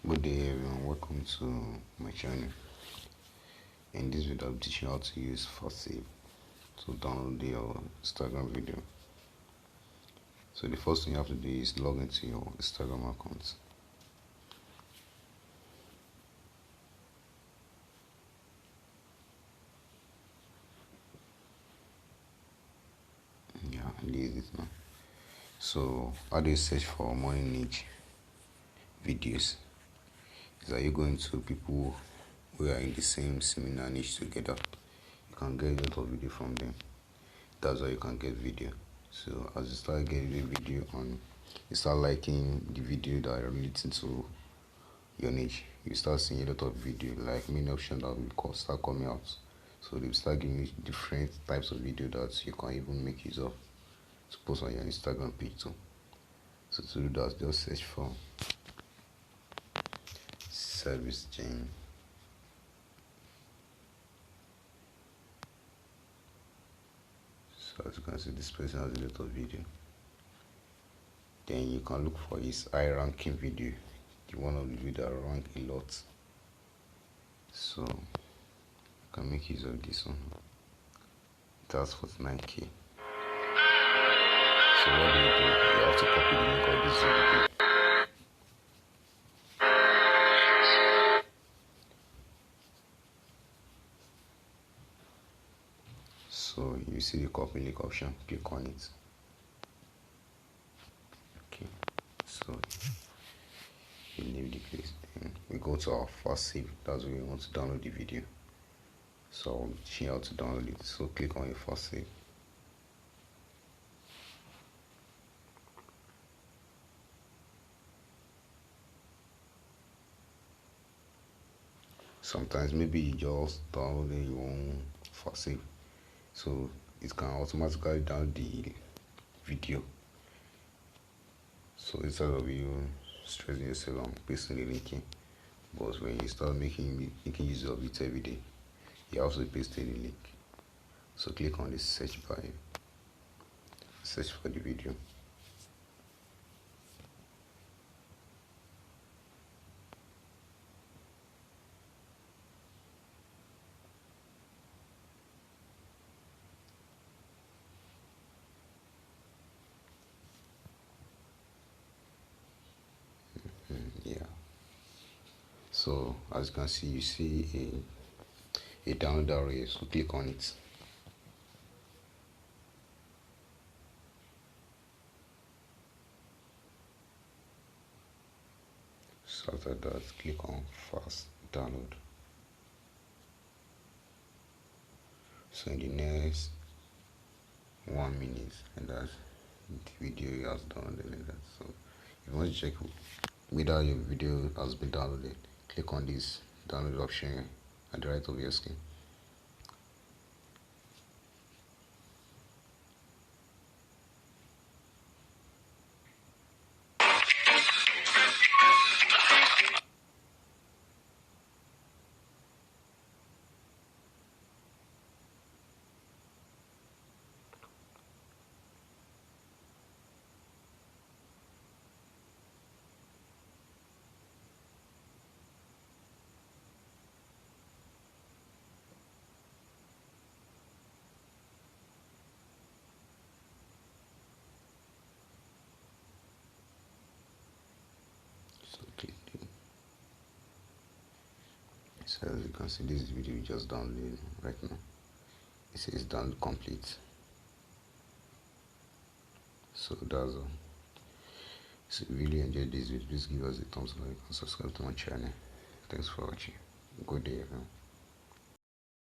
Good day everyone, welcome to my channel. In this video I'll teach you how to use FastSave to download your Instagram video. So the first thing you have to do is log into your Instagram account. Yeah, this is it now. So how do you search for morning niche videos? Is that you going to people who are in the same similar niche together? You can get a lot of video from them. That's how you can get video. So as you start getting the video and you start liking the video that are relating to your niche, you start seeing a lot of video, like many options that will start coming out. So they start giving you different types of video that you can even make use of to post on your Instagram page too. So to do that, just search for service chain. So as you can see, this person has a lot of video. Then you can look for his high ranking video, the one of the video that rank a lot. So you can make use of this one. It has 49k. So what do? You have to copy the link of this video. So you see the copy link option, click on it. Okay, so you leave the place and we go to our FastSave. That's where we want to download the video. So I'll show you how to download it. So click on your FastSave. Sometimes maybe you just download your own FastSave, so it can automatically download the video. So instead of you stressing yourself on pasting the link in, but when you start making use of it every day, you also paste the link. So click on the search bar, search for the video. Yeah. So as you can see, you see a download array. So click on it. So after that, click on fast download. So in the next 1 minute, and that's the video has downloaded like that. So if you want to check whether your video has been downloaded, click on this download option at the right of your screen. So as you can see, this video just downloaded right now. It says download complete. So that's all. So if you really enjoyed this video, please give us a thumbs up and subscribe to my channel. Thanks for watching. Good day everyone.